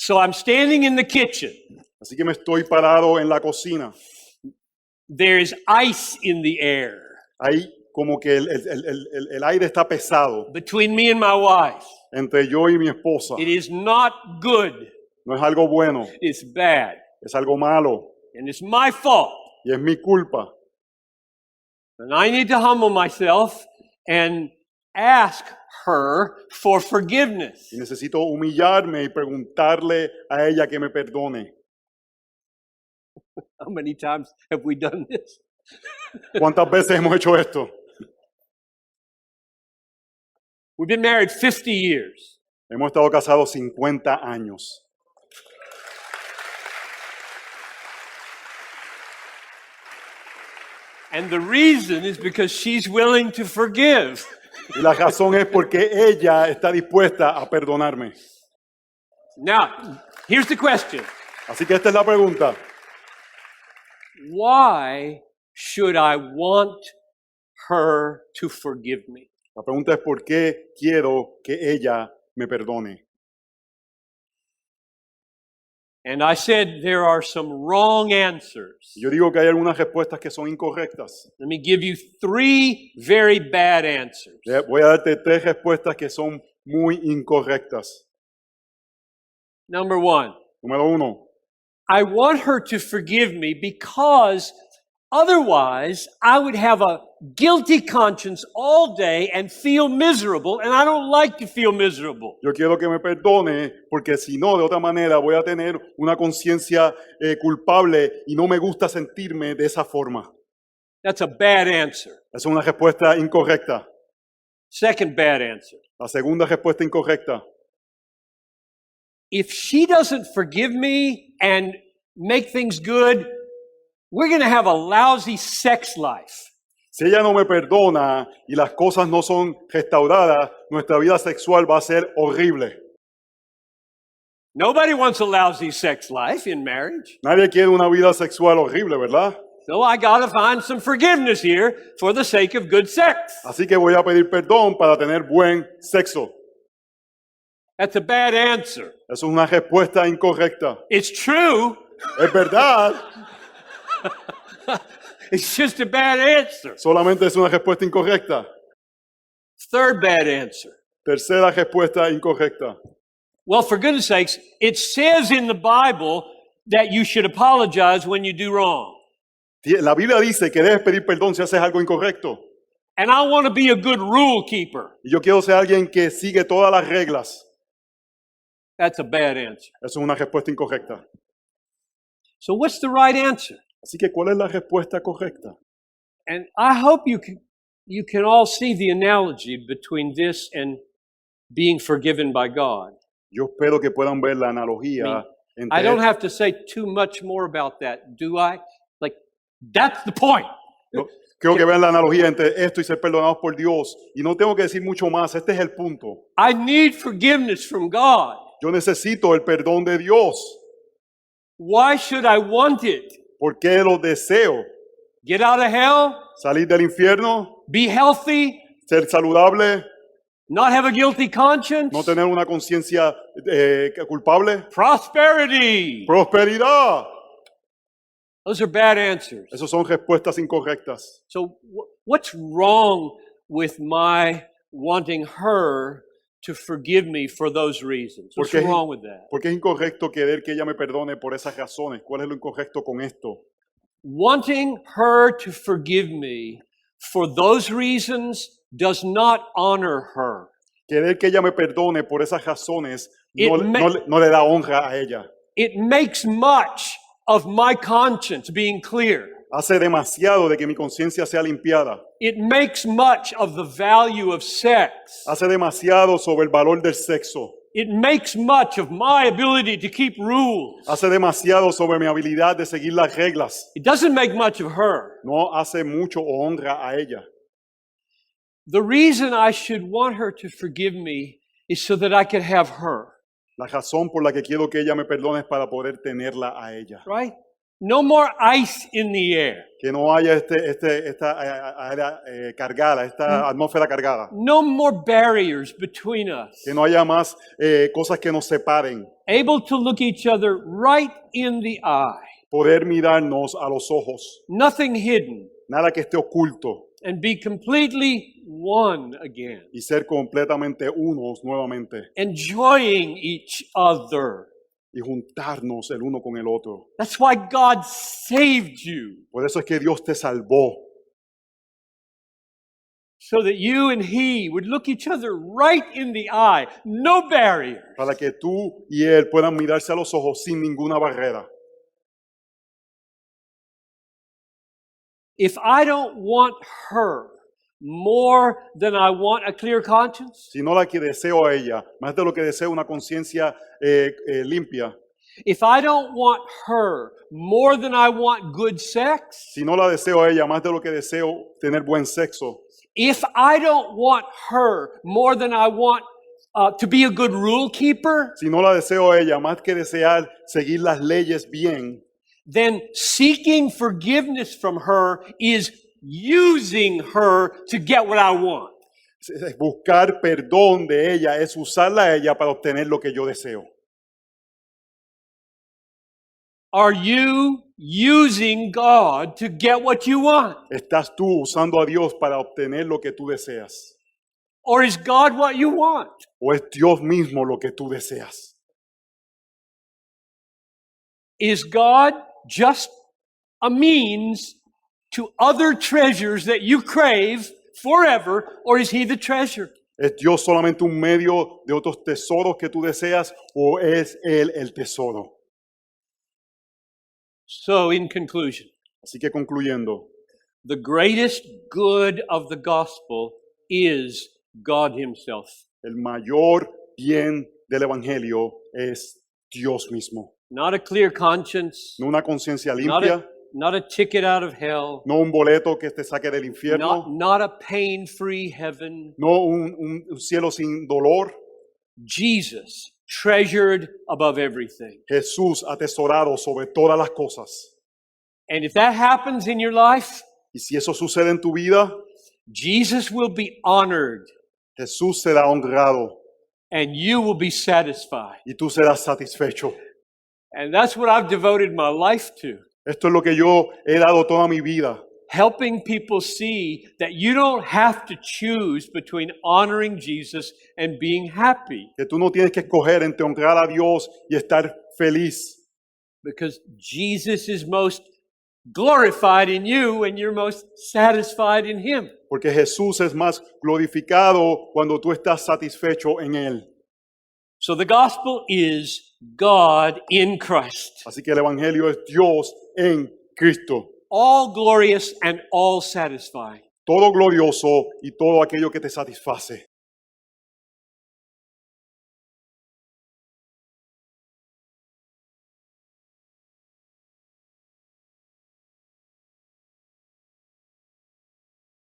So I'm standing in the kitchen. Así que me estoy parado en la cocina. There's ice in the air Ahí como que el aire está pesado between me and my wife. entre yo y mi esposa. It is not good. No es algo bueno, It's bad. es algo malo And it's my fault. y es mi culpa. And I need to humble myself and ask her for forgiveness. Y necesito humillarme y preguntarle a ella que me perdone. How many times have we done this? ¿Cuántas veces hemos hecho esto? We've been married 50 years. Hemos estado casados 50 años. And the reason is because she's willing to forgive. Y la razón es porque ella está dispuesta a perdonarme. Now, here's the question. Así que esta es la pregunta. Why should I want her to forgive me? La pregunta es por qué quiero que ella me perdone. And I said there are some wrong answers. Yo digo que hay algunas respuestas que son incorrectas. Let me give you 3 very bad answers. Voy a darte 3 respuestas que son muy incorrectas. Number 1, Número 1. I want her to forgive me because otherwise I would have a guilty conscience all day and feel miserable, and I don't like to feel miserable. Yo quiero que me perdone porque si no, de otra manera voy a tener una conciencia culpable y no me gusta sentirme de esa forma. That's a bad answer. Esa es una respuesta incorrecta. Second bad answer. La segunda respuesta incorrecta. If she doesn't forgive me and make things good, we're going to have a lousy sex life. Si ella no me perdona y las cosas no son restauradas, nuestra vida sexual va a ser horrible. Nobody wants a lousy sex life in marriage. Nadie quiere una vida sexual horrible, ¿verdad? So I got to find some forgiveness here for the sake of good sex. Así que voy a pedir perdón para tener buen sexo. That's a bad answer. Eso es una respuesta incorrecta. It's true. Es verdad, It's just a bad answer. solamente es una respuesta incorrecta. Third bad answer. Tercera respuesta incorrecta. Well, for goodness sakes, it says in the Bible that you should apologize when you do wrong. La Biblia dice que debes pedir perdón si haces algo incorrecto. And I want to be a good rule keeper. Y yo quiero ser alguien que sigue todas las reglas. That's a bad answer. Eso es una respuesta incorrecta. So what's the right answer? Así que, ¿cuál es la respuesta correcta? And I hope you can all see the analogy between this and being forgiven by God. Yo espero que puedan ver la analogía I don't entre... have to say too much more about that, do I? Like, that's the point. Creo que vean la analogía entre esto y ser perdonados por Dios. Y no tengo que decir mucho más. Este es el punto. I need forgiveness from God. Yo necesito el perdón de Dios. Why should I want it? ¿Por qué lo deseo? Get out of hell? Salir del infierno, Be healthy? ser saludable, Not have a guilty conscience? no tener una conciencia culpable, Prosperity? prosperidad. Those are bad answers. Esas son respuestas incorrectas. So what's wrong with my wanting her to forgive me for those reasons? What's Porque wrong with that? porque es incorrecto querer que ella me perdone por esas razones. ¿Cuál es lo incorrecto con esto? Wanting her to forgive me for those reasons does not honor her. Querer que ella me perdone por esas razones It no le da honra a ella. It makes much of my conscience being clear. Hace demasiado de que mi conciencia sea limpiada. It makes much of the value of sex. Hace demasiado sobre el valor del sexo. It makes much of my ability to keep rules. Hace demasiado sobre mi habilidad de seguir las reglas. It doesn't make much of her. No hace mucho o honra a ella. The reason I should want her to forgive me is so that I could have her. La razón por la que quiero que ella me perdone es para poder tenerla a ella. Right? No more ice in the air. Que no haya esta área cargada, esta atmósfera cargada. No more barriers between us. Que no haya más cosas que nos separen. able to look each other right in the eye, poder mirarnos a los ojos, nothing hidden, nada que esté oculto, and be completely one again, y ser completamente unos nuevamente, enjoying each other. y juntarnos el uno con el otro. That's why God saved you, Por eso es que Dios te salvó, so that you and He would look each other right in the eye, no barrier. para que tú y Él puedan mirarse a los ojos sin ninguna barrera. If I don't want her more than I want a clear conscience, Si no la que deseo a ella, más de lo que deseo una conciencia limpia, if I don't want her more than I want good sex, si no la deseo a ella, más de lo que deseo tener buen sexo, if I don't want her more than I want to be a good rule keeper, si no la deseo a ella, más que desear seguir las leyes bien, then seeking forgiveness from her is using her to get what I want. buscar perdón de ella es usarla a ella para obtener lo que yo deseo. Are you using God to get what you want? ¿Estás tú usando a Dios para obtener lo que tú deseas? Or is God what you want? ¿O es Dios mismo lo que tú deseas? Is God just a means to other treasures that you crave forever, or is He the treasure? ¿Es Dios solamente un medio de otros tesoros que tú deseas o es Él el tesoro? So, in conclusion, Así que concluyendo, the greatest good of the gospel is God Himself. el mayor bien del Evangelio es Dios mismo. Not a clear conscience, No una conciencia not limpia, not a ticket out of hell, no un boleto que te saque del infierno, not a pain-free heaven. no un cielo sin dolor. Jesus, treasured above everything. Jesús atesorado sobre todas las cosas. And if that happens in your life, Y si eso sucede en tu vida, Jesus will be honored Jesús será honrado and you will be satisfied. y tú serás satisfecho. And that's what I've devoted my life to. Esto es lo que yo he dado toda mi vida, Helping people see that you don't have to choose between honoring Jesus and being happy, que tú no tienes que escoger entre honrar a Dios y estar feliz, because Jesus is most glorified in you and you're most satisfied in Him. porque Jesús es más glorificado cuando tú estás satisfecho en Él. So the gospel is God in Christ, Así que el Evangelio es Dios en Cristo, all glorious and all satisfying. todo glorioso y todo aquello que te satisface.